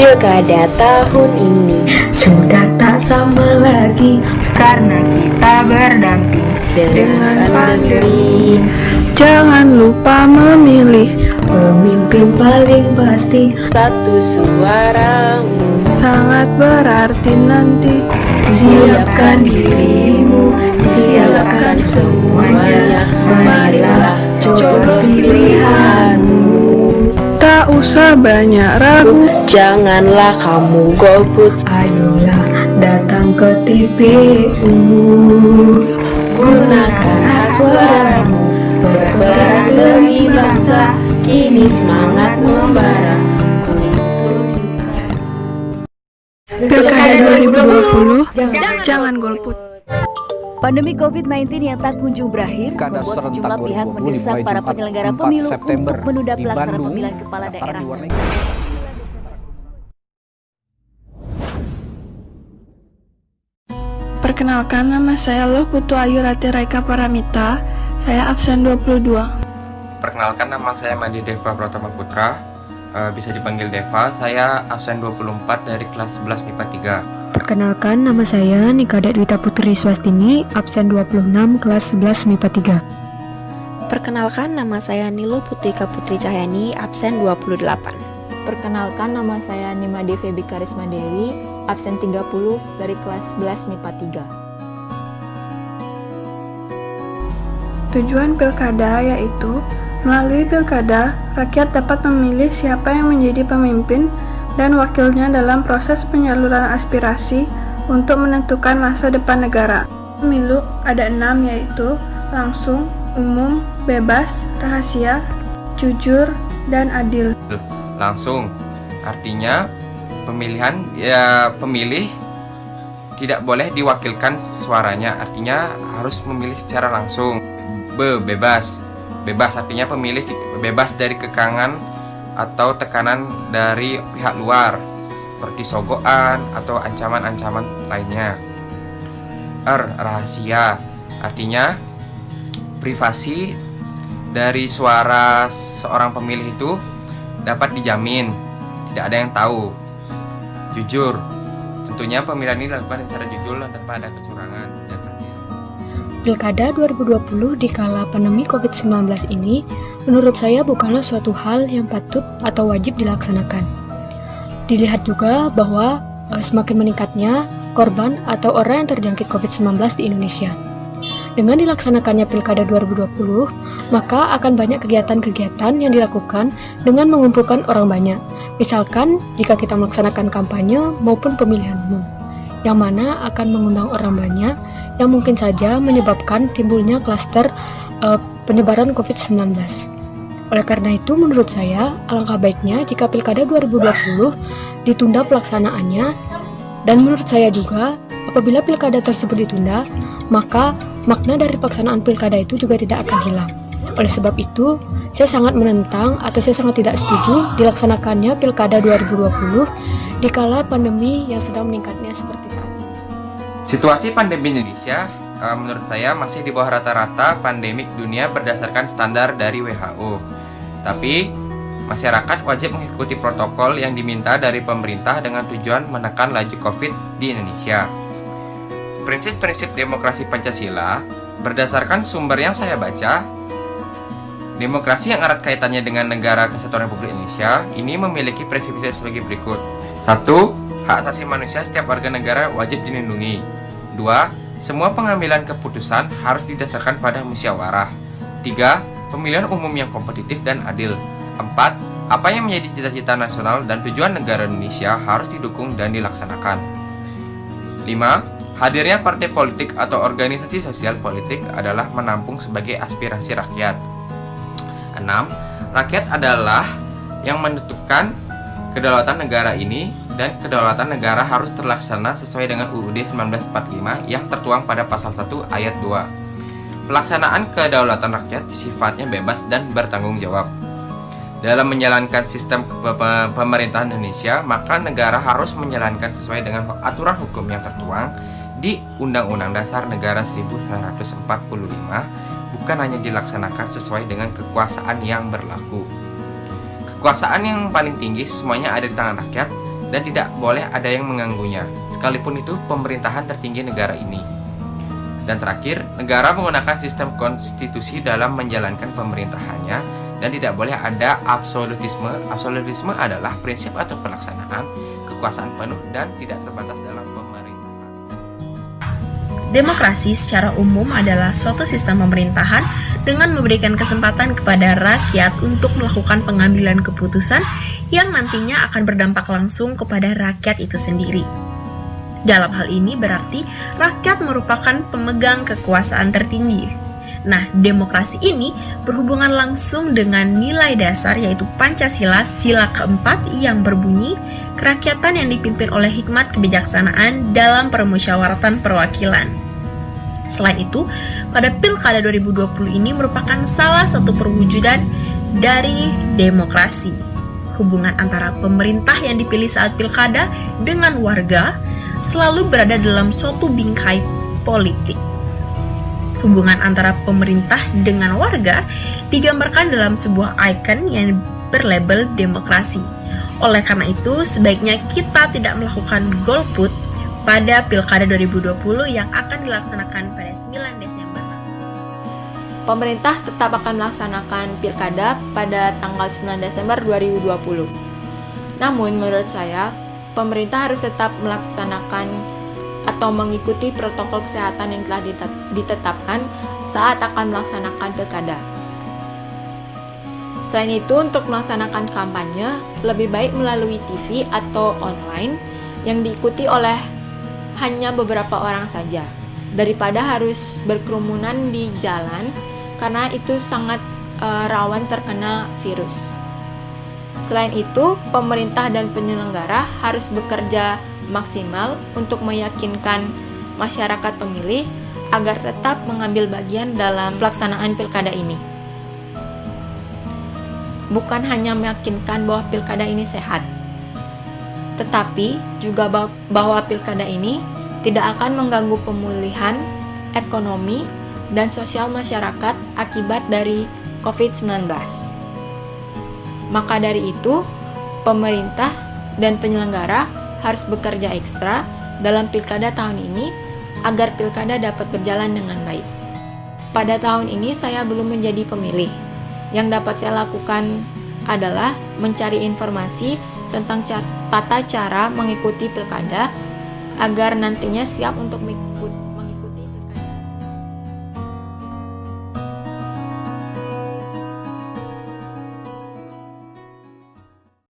Pilkada tahun ini sudah tak sama lagi karena kita berdamping dengan pandemi. Jangan lupa memilih pemimpin paling pasti. Satu suaramu, sangat berarti nanti. Siapkan dirimu, siapkan semuanya. Marilah coblos pilihanmu. Tak usah banyak ragu, janganlah kamu golput. Ayolah datang ke TPU. Gunakan hak suaramu, berperan demi bangsa. Kini semangat membara. Pilkada 2020, jangan golput. Pandemi COVID-19 yang tak kunjung berakhir membuat sejumlah pihak mendesak para penyelenggara pemilu untuk menunda pelaksanaan pemilihan kepala daerah. Perkenalkan, nama saya Loh Putu Ayu Rati Raika Paramita. Saya absen 22. Perkenalkan, nama saya Mandi Deva Pratama Putra, bisa dipanggil Deva. Saya absen 24 dari kelas 11 MIPA 3. Perkenalkan, nama saya Nikada Dwita Putri Swastini, absen 26, kelas 11 MIPA 3. Perkenalkan, nama saya Nilo Putrika Putri Cahyani, absen 28. Perkenalkan, nama saya Nimade Febi Karisma Dewi, absen 30 dari kelas 11 MIPA 3. Tujuan pilkada yaitu, melalui pilkada, rakyat dapat memilih siapa yang menjadi pemimpin dan wakilnya dalam proses penyaluran aspirasi untuk menentukan masa depan negara. Pemilu ada 6, yaitu langsung, umum, bebas, rahasia, jujur, dan adil. Langsung, artinya pemilih tidak boleh diwakilkan suaranya, artinya harus memilih secara langsung. Bebas artinya pemilih bebas dari kekangan atau tekanan dari pihak luar seperti sogokan atau ancaman-ancaman lainnya. Rahasia artinya privasi dari suara seorang pemilih itu dapat dijamin, tidak ada yang tahu. Jujur, tentunya pemilihan ini dilakukan secara jujur dan tanpa ada kecurangan dan adil. Pilkada 2020 di kala pandemi COVID-19 ini, menurut saya bukanlah suatu hal yang patut atau wajib dilaksanakan. Dilihat juga bahwa semakin meningkatnya korban atau orang yang terjangkit COVID-19 di Indonesia. Dengan dilaksanakannya Pilkada 2020, maka akan banyak kegiatan-kegiatan yang dilakukan dengan mengumpulkan orang banyak. Misalkan, jika kita melaksanakan kampanye maupun pemilihan umum, yang mana akan mengundang orang banyak yang mungkin saja menyebabkan timbulnya klaster penyebaran COVID-19. Oleh karena itu, menurut saya, alangkah baiknya jika Pilkada 2020 ditunda pelaksanaannya, dan menurut saya juga, apabila Pilkada tersebut ditunda, maka makna dari pelaksanaan Pilkada itu juga tidak akan hilang. Oleh sebab itu, saya sangat menentang atau saya sangat tidak setuju dilaksanakannya Pilkada 2020 di kala pandemi yang sedang meningkatnya seperti saat ini. Situasi pandemi Indonesia menurut saya masih di bawah rata-rata pandemik dunia berdasarkan standar dari WHO. Tapi masyarakat wajib mengikuti protokol yang diminta dari pemerintah dengan tujuan menekan laju COVID di Indonesia. Prinsip-prinsip demokrasi Pancasila berdasarkan sumber yang saya baca, demokrasi yang erat kaitannya dengan negara kesatuan Republik Indonesia ini memiliki prinsip-prinsip sebagai berikut. 1. Hak asasi manusia setiap warga negara wajib dilindungi. 2. Semua pengambilan keputusan harus didasarkan pada musyawarah. 3. Pemilihan umum yang kompetitif dan adil. 4. Apa yang menjadi cita-cita nasional dan tujuan negara Indonesia harus didukung dan dilaksanakan. 5. Hadirnya partai politik atau organisasi sosial politik adalah menampung sebagai aspirasi rakyat. 6. Rakyat adalah yang menentukan kedaulatan negara ini, dan kedaulatan negara harus terlaksana sesuai dengan UUD 1945 yang tertuang pada pasal 1 ayat 2. Pelaksanaan kedaulatan rakyat sifatnya bebas dan bertanggung jawab. Dalam menjalankan sistem pemerintahan Indonesia, maka negara harus menjalankan sesuai dengan aturan hukum yang tertuang di Undang-Undang Dasar Negara 1945, bukan hanya dilaksanakan sesuai dengan kekuasaan yang berlaku. Kekuasaan yang paling tinggi semuanya ada di tangan rakyat, dan tidak boleh ada yang mengganggunya, sekalipun itu pemerintahan tertinggi negara ini. Dan terakhir, negara menggunakan sistem konstitusi dalam menjalankan pemerintahannya dan tidak boleh ada absolutisme. Absolutisme adalah prinsip atau pelaksanaan kekuasaan penuh dan tidak terbatas dalam pemerintahan. Demokrasi secara umum adalah suatu sistem pemerintahan dengan memberikan kesempatan kepada rakyat untuk melakukan pengambilan keputusan yang nantinya akan berdampak langsung kepada rakyat itu sendiri. Dalam hal ini berarti rakyat merupakan pemegang kekuasaan tertinggi. Nah, demokrasi ini berhubungan langsung dengan nilai dasar yaitu Pancasila sila keempat yang berbunyi kerakyatan yang dipimpin oleh hikmat kebijaksanaan dalam permusyawaratan perwakilan. Selain itu, pada Pilkada 2020 ini merupakan salah satu perwujudan dari demokrasi. Hubungan antara pemerintah yang dipilih saat pilkada dengan warga selalu berada dalam suatu bingkai politik. Hubungan antara pemerintah dengan warga digambarkan dalam sebuah ikon yang berlabel demokrasi. Oleh karena itu, sebaiknya kita tidak melakukan golput pada Pilkada 2020 yang akan dilaksanakan pada 9 Desember. Pemerintah tetap akan melaksanakan pilkada pada tanggal 9 Desember 2020. Namun menurut saya, pemerintah harus tetap melaksanakan atau mengikuti protokol kesehatan yang telah ditetapkan saat akan melaksanakan pilkada. Selain itu, untuk melaksanakan kampanye, lebih baik melalui TV atau online yang diikuti oleh hanya beberapa orang saja, daripada harus berkerumunan di jalan karena itu sangat rawan terkena virus. Selain itu, pemerintah dan penyelenggara harus bekerja maksimal untuk meyakinkan masyarakat pemilih agar tetap mengambil bagian dalam pelaksanaan pilkada ini. Bukan hanya meyakinkan bahwa pilkada ini sehat, tetapi juga bahwa pilkada ini tidak akan mengganggu pemulihan ekonomi dan sosial masyarakat akibat dari COVID-19. Maka dari itu, pemerintah dan penyelenggara harus bekerja ekstra dalam pilkada tahun ini agar pilkada dapat berjalan dengan baik. Pada tahun ini saya belum menjadi pemilih. Yang dapat saya lakukan adalah mencari informasi tentang tata cara mengikuti pilkada agar nantinya siap untuk mengikuti